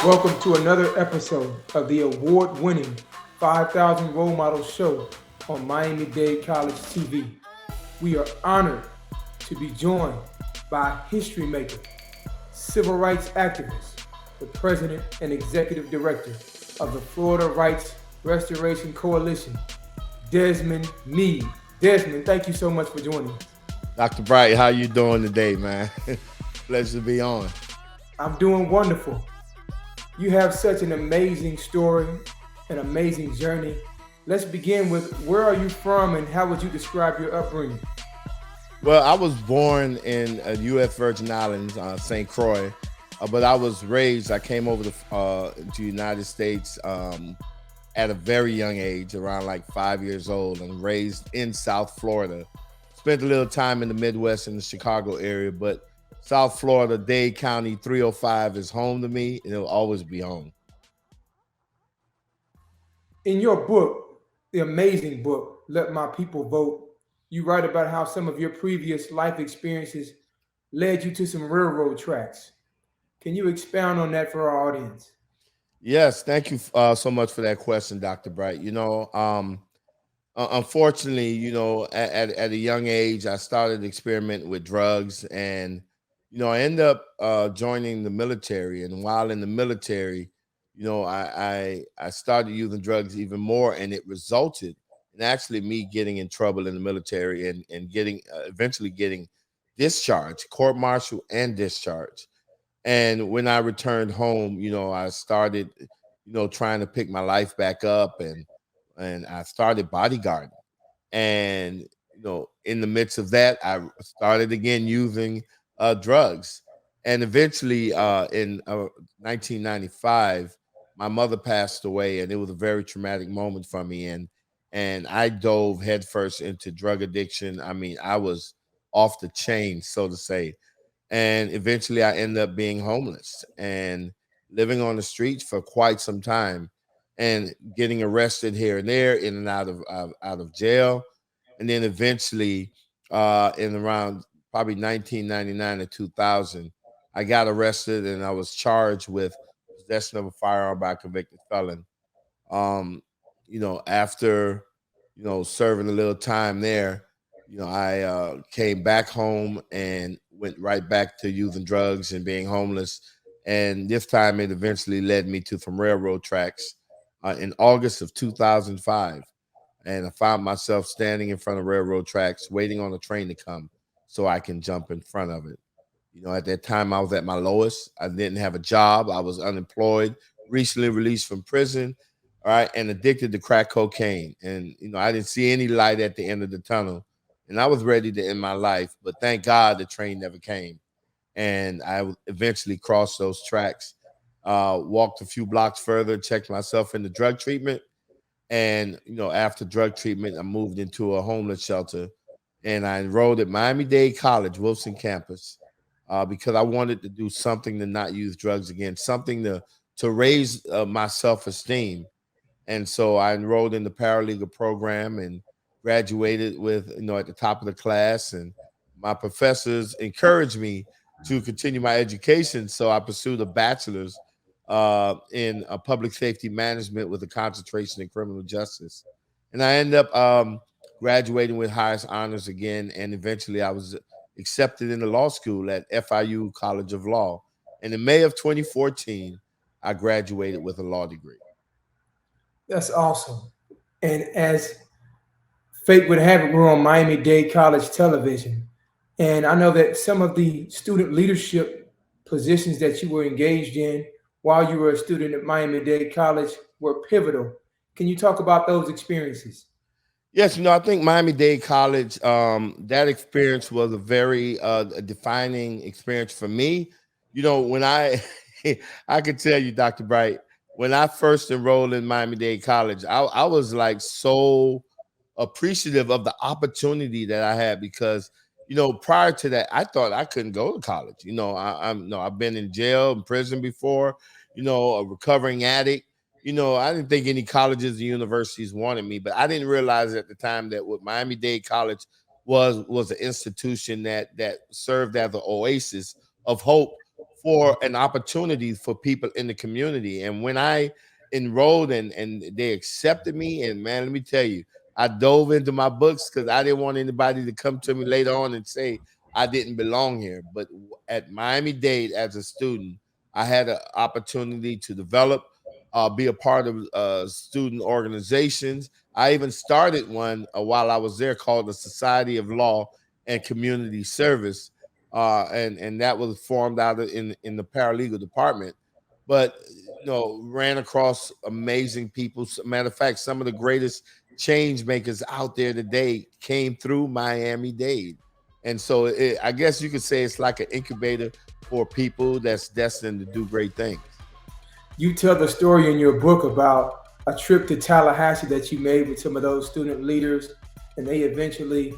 Welcome to another episode of the award-winning 5,000 Role Models show on Miami-Dade College TV. We are honored to be joined by history maker, civil rights activist, the president and executive director of the Florida Rights Restoration Coalition, Desmond Meade. Desmond, thank you so much for joining us. Dr. Bright, how you doing today, man? Pleasure to be on. I'm doing wonderful. You have such an amazing story, an amazing journey. Let's begin with where are you from and how would you describe your upbringing? Well, I was born in U.S. Virgin Islands, St. Croix, but I came over to United States at a very young age, around like 5 years old, and raised in South Florida. Spent a little time in the Midwest in the Chicago area, but South Florida, Dade County, 305 is home to me, and it'll always be home. In your book, the amazing book, Let My People Vote, you write about how some of your previous life experiences led you to some railroad tracks. Can you expound on that for our audience? Yes, thank you so much for that question, Dr. Bright. Unfortunately, at a young age, I started experimenting with drugs, and I ended up joining the military. And while in the military, I started using drugs even more, and it resulted in actually me getting in trouble in the military and getting eventually getting discharged, court martial and discharged. And when I returned home, I started, trying to pick my life back up, and I started bodyguarding. And in the midst of that, I started again using drugs. And eventually, in 1995, my mother passed away, and it was a very traumatic moment for me. And I dove headfirst into drug addiction. I mean, I was off the chain, so to say. And eventually, I ended up being homeless and living on the streets for quite some time, and getting arrested here and there, in and out of jail. And then eventually, in around probably 1999 to 2000, I got arrested and I was charged with possession of a firearm by a convicted felon. um After serving a little time there, I came back home and went right back to using drugs and being homeless. And this time it eventually led me to some railroad tracks in August of 2005. And I found myself standing in front of railroad tracks waiting on a train to come so I can jump in front of it. At that time, I was at my lowest. I didn't have a job. I was unemployed, recently released from prison, all right, and addicted to crack cocaine. And, I didn't see any light at the end of the tunnel. And I was ready to end my life. But thank God the train never came. And eventually crossed those tracks, walked a few blocks further, checked myself into drug treatment. And, after drug treatment, I moved into a homeless shelter, and I enrolled at Miami-Dade College, Wilson campus, because I wanted to do something to not use drugs again, something to raise my self-esteem. And so I enrolled in the paralegal program and graduated with, at the top of the class. And my professors encouraged me to continue my education. So I pursued a bachelor's in public safety management with a concentration in criminal justice. And I ended up graduating with highest honors again. And eventually I was accepted into law school at FIU College of Law. And in May of 2014, I graduated with a law degree. That's awesome. And as fate would have it, we're on Miami-Dade College television. And I know that some of the student leadership positions that you were engaged in while you were a student at Miami-Dade College were pivotal. Can you talk about those experiences? Yes, I think Miami-Dade College, that experience was a very defining experience for me. When I could tell you, Dr. Bright, when I first enrolled in Miami-Dade College, I was like so appreciative of the opportunity that I had because, prior to that, I thought I couldn't go to college. I'm no, I've been in jail and prison before, a recovering addict. I didn't think any colleges and universities wanted me, but I didn't realize at the time that what Miami-Dade College was an institution that served as an oasis of hope for an opportunity for people in the community. And when I enrolled and they accepted me, and man, let me tell you, I dove into my books because I didn't want anybody to come to me later on and say I didn't belong here. But at Miami-Dade as a student, I had an opportunity to develop, be a part of student organizations. I even started one while I was there called the Society of Law and Community Service, and that was formed out of in the paralegal department. But ran across amazing people. Matter of fact, some of the greatest change makers out there today came through Miami Dade, and so I guess you could say it's like an incubator for people that's destined to do great things. You tell the story in your book about a trip to Tallahassee that you made with some of those student leaders, and they eventually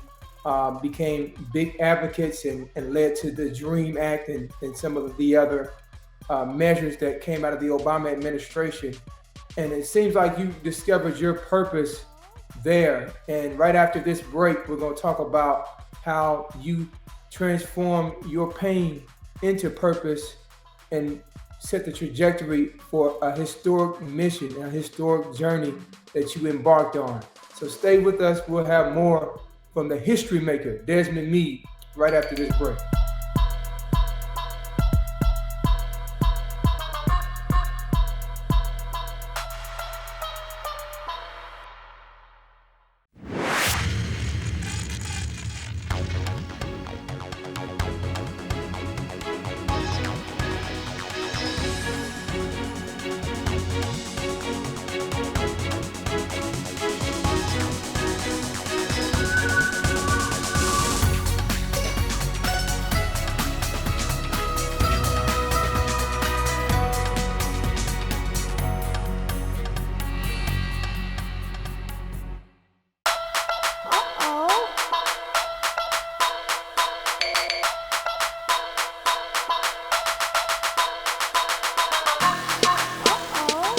became big advocates and led to the Dream Act and some of the other measures that came out of the Obama administration. And it seems like you discovered your purpose there. And right after this break, we're going to talk about how you transform your pain into purpose and set the trajectory for a historic mission, a historic journey that you embarked on. So stay with us. We'll have more from the history maker, Desmond Meade, right after this break.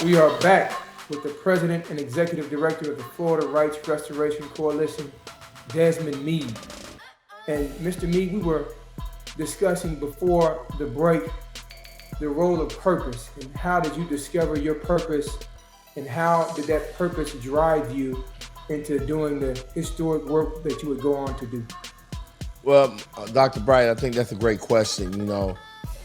We are back with the President and Executive Director of the Florida Rights Restoration Coalition, Desmond Meade. And Mr. Meade, we were discussing before the break the role of purpose and how did you discover your purpose and how did that purpose drive you into doing the historic work that you would go on to do? Well, Dr. Bright, I think that's a great question.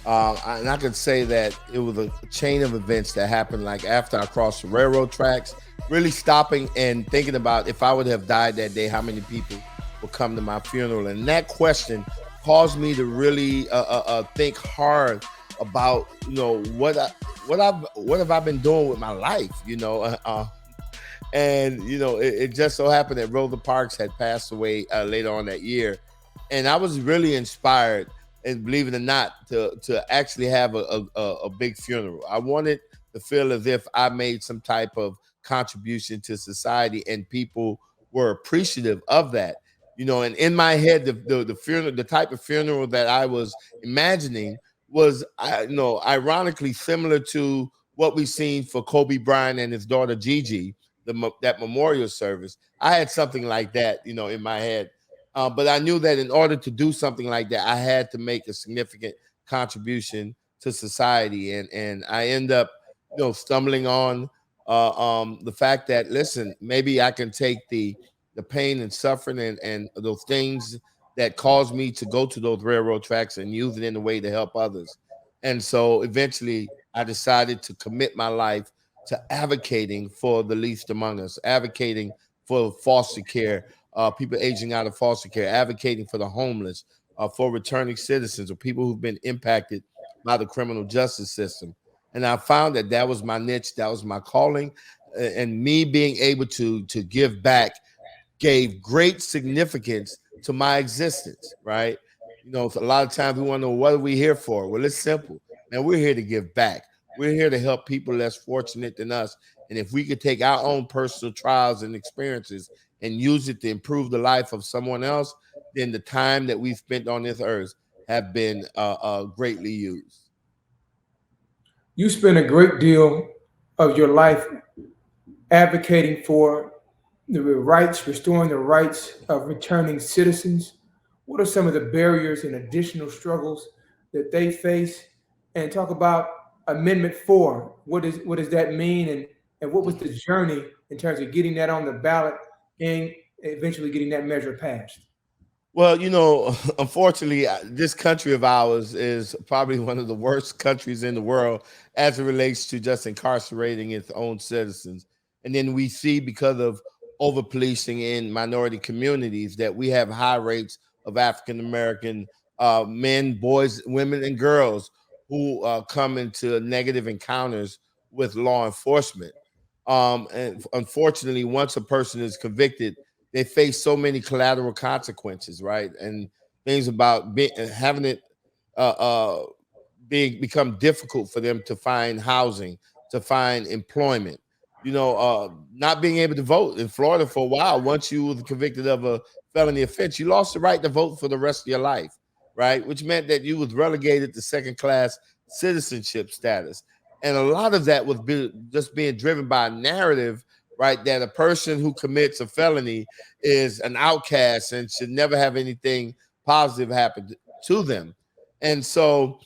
And I could say that it was a chain of events that happened like after I crossed the railroad tracks, really stopping and thinking about if I would have died that day, how many people would come to my funeral. And that question caused me to really think hard about, what have I been doing with my life, and it just so happened that Rosa Parks had passed away later on that year, and I was really inspired, and believe it or not, to actually have a big funeral. I wanted to feel as if I made some type of contribution to society, and people were appreciative of that. And in my head, the funeral, the type of funeral that I was imagining was, ironically similar to what we seen for Kobe Bryant and his daughter Gigi, that memorial service. I had something like that, in my head. But I knew that in order to do something like that, I had to make a significant contribution to society. And I end up, stumbling on the fact that, listen, maybe I can take the pain and suffering and those things that caused me to go to those railroad tracks and use it in a way to help others. And so eventually I decided to commit my life to advocating for the least among us, advocating for foster care, people aging out of foster care, advocating for the homeless, for returning citizens or people who've been impacted by the criminal justice system. And I found that that was my niche, that was my calling, and me being able to give back gave great significance to my existence, right? A lot of times we want to know, what are we here for? Well, it's simple. Man, we're here to give back. We're here to help people less fortunate than us. And if we could take our own personal trials and experiences and use it to improve the life of someone else, then the time that we spent on this earth have been greatly used. You spent a great deal of your life advocating for the rights, restoring the rights of returning citizens. What are some of the barriers and additional struggles that they face? and talk about Amendment 4. What does that mean, and what was the journey in terms of getting that on the ballot and eventually getting that measure passed? Well, unfortunately, this country of ours is probably one of the worst countries in the world as it relates to just incarcerating its own citizens. And then we see, because of over policing in minority communities, that we have high rates of African American men, boys, women, and girls who come into negative encounters with law enforcement. And unfortunately, once a person is convicted, they face so many collateral consequences, right? And things about having it uh, uh, become difficult for them to find housing, to find employment. Not being able to vote in Florida for a while. Once you were convicted of a felony offense, you lost the right to vote for the rest of your life, right? Which meant that you was relegated to second class citizenship status. And a lot of that was just being driven by a narrative, right? That a person who commits a felony is an outcast and should never have anything positive happen to them. And so,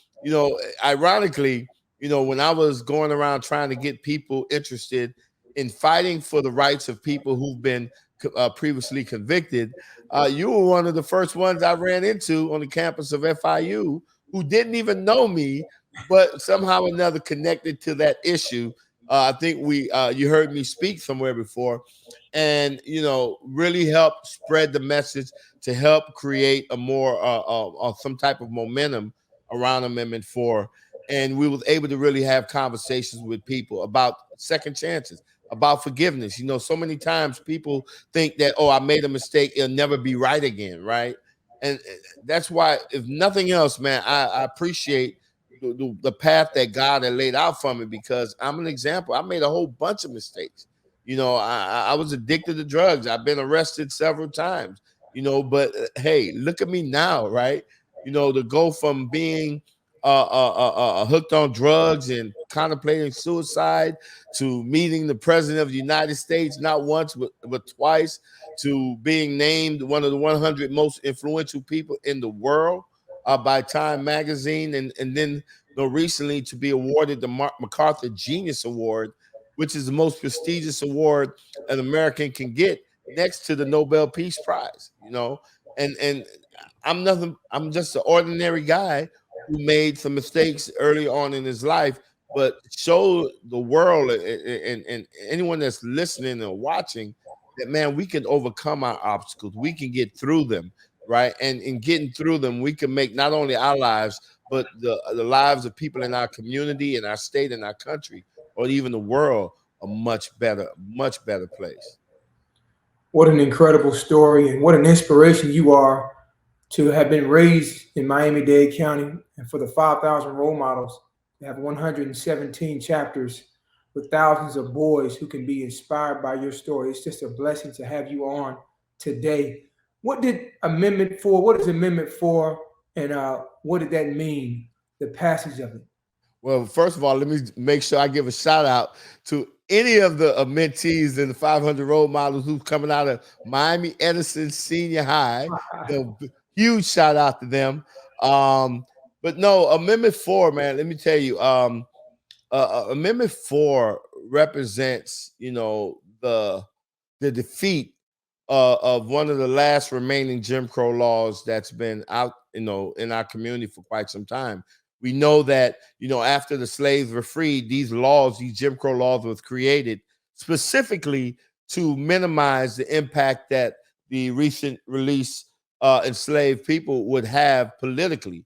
ironically, when I was going around trying to get people interested in fighting for the rights of people who've been previously convicted, you were one of the first ones I ran into on the campus of FIU who didn't even know me, but somehow or another connected to that issue. I think you heard me speak somewhere before, and really help spread the message to help create a more some type of momentum around Amendment 4. And we was able to really have conversations with people about second chances, about forgiveness. So many times people think that, oh, I made a mistake, it'll never be right again, right? And that's why, if nothing else, man, I appreciate the path that God had laid out for me, because I'm an example. I made a whole bunch of mistakes. I was addicted to drugs. I've been arrested several times, but hey, look at me now, right? To go from being hooked on drugs and contemplating suicide to meeting the president of the United States, not once, but twice, to being named one of the 100 most influential people in the world by Time Magazine, and then recently to be awarded the MacArthur Genius Award, which is the most prestigious award an American can get, next to the Nobel Peace Prize. And I'm nothing. I'm just an ordinary guy who made some mistakes early on in his life, but show the world and anyone that's listening or watching that, man, we can overcome our obstacles. We can get through them, right? And in getting through them, we can make not only our lives, but the lives of people in our community, in our state, in our country, or even the world a much better place. What an incredible story, and what an inspiration you are to have been raised in Miami-Dade County, and for the 5,000 role models to have 117 chapters with thousands of boys who can be inspired by your story. It's just a blessing to have you on today. What is Amendment 4, and what did that mean, the passage of it? Well, first of all, let me make sure I give a shout out to any of the mentees in the 500 role models who's coming out of Miami Edison Senior High. Huge shout out to them. But no, Amendment 4, man, let me tell you, Amendment 4 represents, the defeat of one of the last remaining Jim Crow laws that's been out, in our community for quite some time. We know that, after the slaves were freed, these Jim Crow laws was created specifically to minimize the impact that the recent release enslaved people would have politically.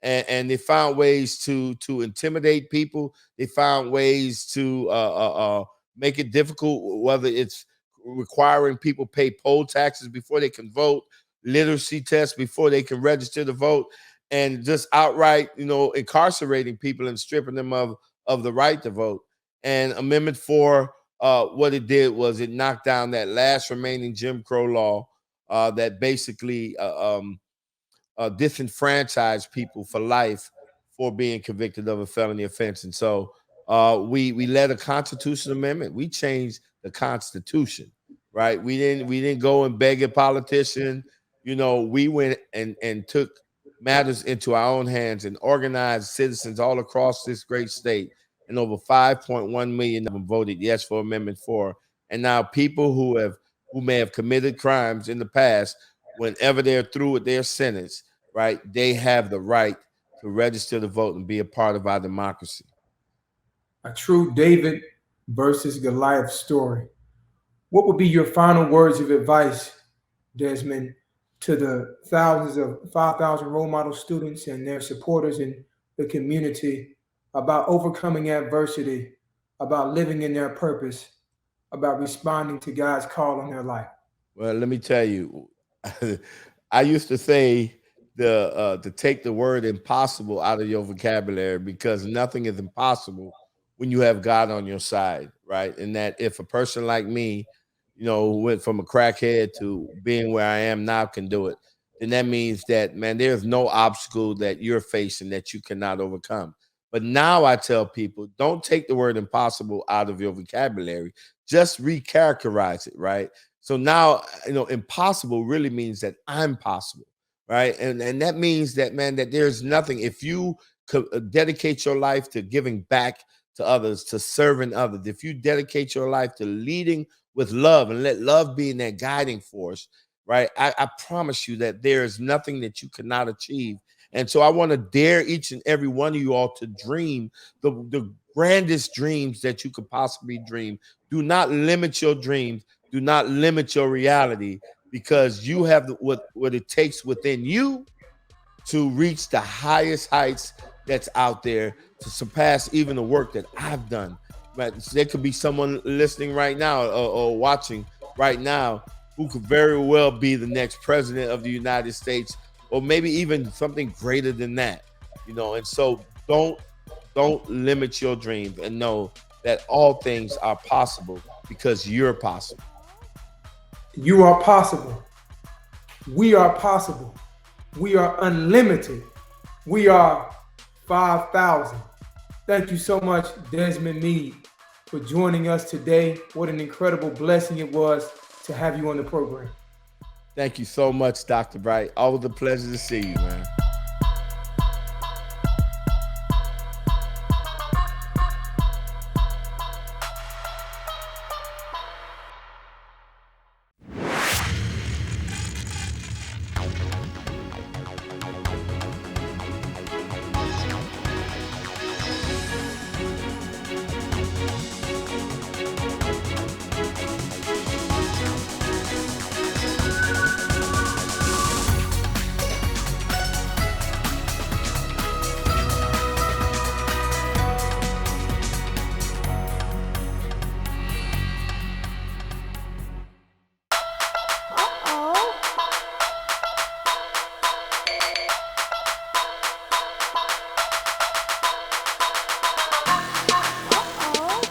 And they found ways to intimidate people. They found ways to make it difficult, whether it's requiring people pay poll taxes before they can vote, literacy tests before they can register to vote, and just outright, incarcerating people and stripping them of the right to vote. And Amendment 4, what it did was it knocked down that last remaining Jim Crow law that basically disenfranchised people for life for being convicted of a felony offense. And so we led a constitutional amendment. We changed the Constitution, right? We didn't go and beg a politician. We went and took matters into our own hands and organize citizens all across this great state. And over 5.1 million of them voted yes for Amendment 4. And now people who may have committed crimes in the past, whenever they're through with their sentence, right, they have the right to register to vote and be a part of our democracy. A true David versus Goliath story. What would be your final words of advice, Desmond, to the thousands of 5,000 role model students and their supporters in the community about overcoming adversity, about living in their purpose, about responding to God's call on their life? Well, let me tell you, I used to say to take the word impossible out of your vocabulary because nothing is impossible when you have God on your side, right? And that if a person like me, who went from a crackhead to being where I am now can do it, then that means that, man, there's no obstacle that you're facing that you cannot overcome. But now I tell people, don't take the word impossible out of your vocabulary. Just recharacterize it, right? So now, impossible really means that I'm possible, right? And that means that, man, that there's nothing. If you dedicate your life to giving back to others, to serving others, if you dedicate your life to leading with love and let love be in that guiding force, right? I promise you that there is nothing that you cannot achieve. And so I want to dare each and every one of you all to dream the grandest dreams that you could possibly dream. Do not limit your dreams. Do not limit your reality, because you have what it takes within you to reach the highest heights that's out there, to surpass even the work that I've done. But there could be someone listening right now or watching right now who could very well be the next president of the United States, or maybe even something greater than that. And so don't limit your dreams, and know that all things are possible because you're possible. You are possible. We are possible. We are unlimited. We are 5,000. Thank you so much, Desmond Meade, for joining us today. What an incredible blessing it was to have you on the program. Thank you so much, Dr. Bright. Always a pleasure to see you, man.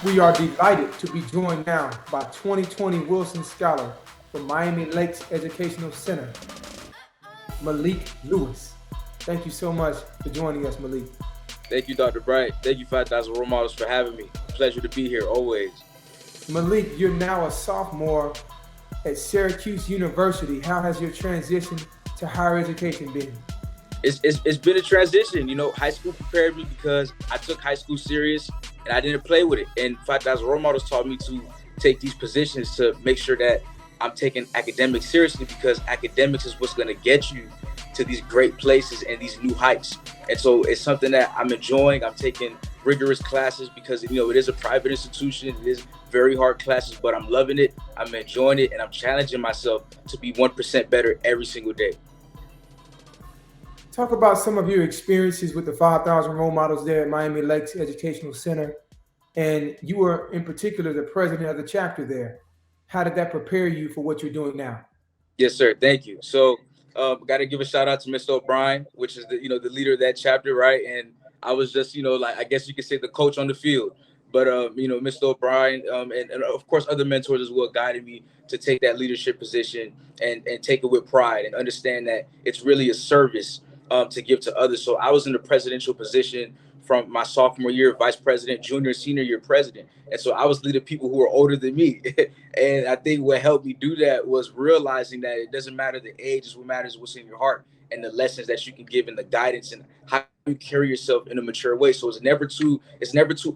We are delighted to be joined now by 2020 Wilson Scholar from Miami Lakes Educational Center, Malik Lewis. Thank you so much for joining us, Malik. Thank you, Dr. Bright. Thank you, 5,000 Role Models, for having me. Pleasure to be here always. Malik, you're now a sophomore at Syracuse University. How has your transition to higher education been? It's been a transition. High school prepared me because I took high school serious and I didn't play with it. And 5,000 Role Models taught me to take these positions to make sure that I'm taking academics seriously, because academics is what's going to get you to these great places and these new heights. And so it's something that I'm enjoying. I'm taking rigorous classes because, it is a private institution. It is very hard classes, but I'm loving it. I'm enjoying it, and I'm challenging myself to be 1% better every single day. Talk about some of your experiences with the 5,000 Role Models there at Miami Lakes Educational Center. And you were, in particular, the president of the chapter there. How did that prepare you for what you're doing now? Yes, sir. Thank you. So, got to give a shout out to Mr. O'Brien, which is the leader of that chapter, right? And I was just, I guess you could say the coach on the field. But, Mr. O'Brien and of course other mentors as well guided me to take that leadership position and take it with pride and understand that it's really a service to give to others. So I was in the presidential position from my sophomore year, vice president, junior, senior year president. And so I was leading people who were older than me. And I think what helped me do that was realizing that it doesn't matter the age, it's what matters what's in your heart. and the lessons that you can give and the guidance and how you carry yourself in a mature way. So it's never too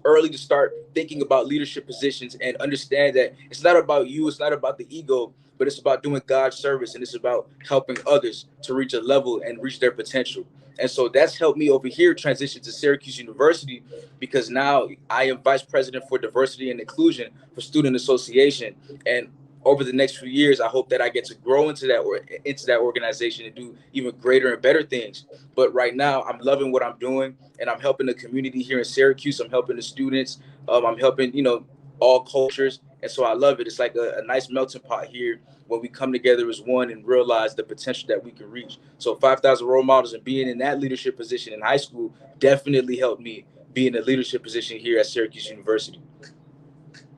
early to start thinking about leadership positions, and understand that it's not about you, it's not about the ego, but it's about doing God's service, and it's about helping others to reach a level and reach their potential. And so that's helped me over here transition to Syracuse University, because now I am vice president for diversity and inclusion for Student Association. And over the next few years, I hope that I get to grow into that organization and do even greater and better things. But right now, I'm loving what I'm doing, and I'm helping the community here in Syracuse. I'm helping the students. I'm helping, all cultures. And so I love it. It's like a nice melting pot here when we come together as one and realize the potential that we can reach. So 5,000 role models and being in that leadership position in high school definitely helped me be in a leadership position here at Syracuse University.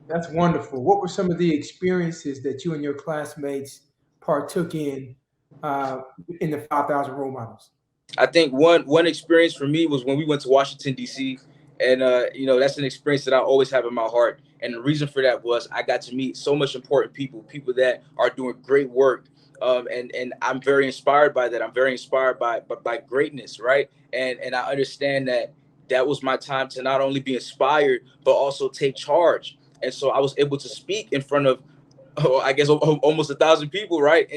That's wonderful. What were some of the experiences that you and your classmates partook in the 5,000 role models? I think one experience for me was when we went to Washington, D.C. And, that's an experience that I always have in my heart. And the reason for that was I got to meet so much important people that are doing great work. And I'm very inspired by that. I'm very inspired by greatness, right? And I understand that was my time to not only be inspired, but also take charge. And so I was able to speak in front of, I guess, almost 1,000 people, right,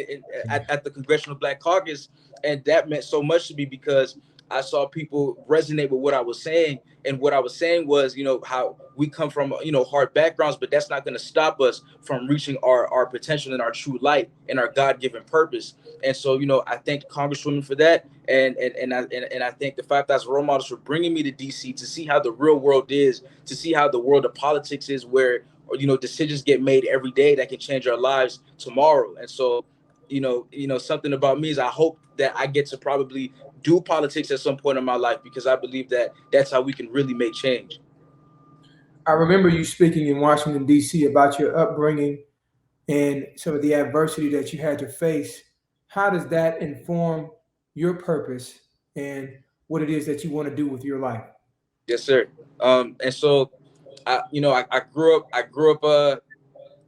at the Congressional Black Caucus. And that meant so much to me because I saw people resonate with what I was saying. And what I was saying was, how we come from, hard backgrounds, but that's not going to stop us from reaching our potential and our true light and our God-given purpose. And so, I thank Congresswoman for that. And I thank the 5,000 role models for bringing me to DC to see how the real world is, to see how the world of politics is, where, decisions get made every day that can change our lives tomorrow. And so, something about me is I hope that I get to probably do politics at some point in my life, because I believe that that's how we can really make change. I remember you speaking in Washington, D.C. about your upbringing and some of the adversity that you had to face. How does that inform your purpose and what it is that you want to do with your life? Yes, sir. And so, I grew up,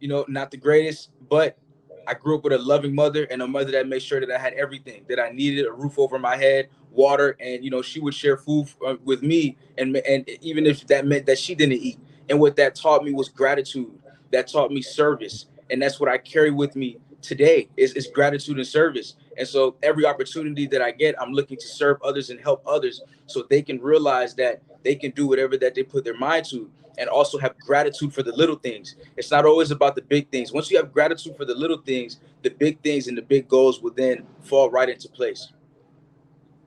not the greatest, but I grew up with a loving mother, and a mother that made sure that I had everything that I needed: a roof over my head, water, and she would share food with me, and even if that meant that she didn't eat. And what that taught me was gratitude. That taught me service, and that's what I carry with me today is gratitude and service. And so every opportunity that I get, I'm looking to serve others and help others so they can realize that they can do whatever that they put their mind to, and also have gratitude for the little things. It's not always about the big things. Once you have gratitude for the little things, the big things and the big goals will then fall right into place.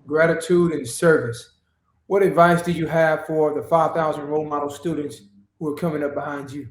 Gratitude and service. What advice do you have for the 5,000 role model students who are coming up behind you?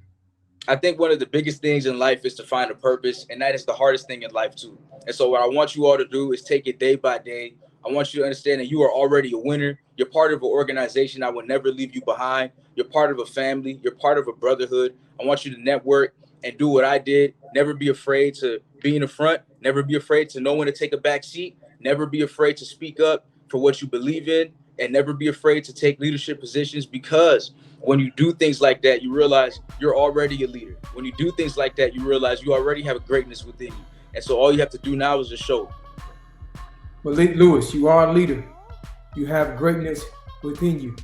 I think one of the biggest things in life is to find a purpose, and that is the hardest thing in life too. And so what I want you all to do is take it day by day. I want you to understand that you are already a winner. You're part of an organization that will never leave you behind. You're part of a family. You're part of a brotherhood. I want you to network and do what I did. Never be afraid to be in the front. Never be afraid to know when to take a back seat. Never be afraid to speak up for what you believe in, and never be afraid to take leadership positions, because when you do things like that, you realize you're already a leader. When you do things like that, you realize you already have a greatness within you. And so all you have to do now is just show. Well, Lewis, you are a leader. You have greatness within you.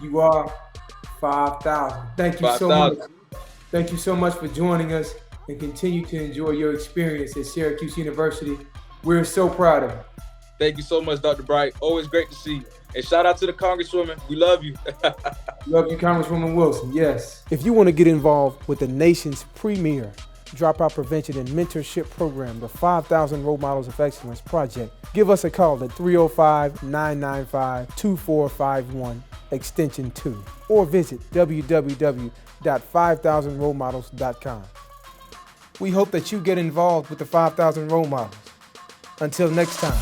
You are 5,000. Thank you 5, so much. Thank you so much for joining us, and continue to enjoy your experience at Syracuse University. We're so proud of you. Thank you so much, Dr. Bright. Always great to see you. And shout out to the Congresswoman. We love you. Love you, Congresswoman Wilson. Yes. If you want to get involved with the nation's premier dropout prevention and mentorship program, the 5,000 Role Models of Excellence Project, give us a call at 305-995-2451, extension 2, or visit www.5000rolemodels.com. We hope that you get involved with the 5,000 Role Models. Until next time.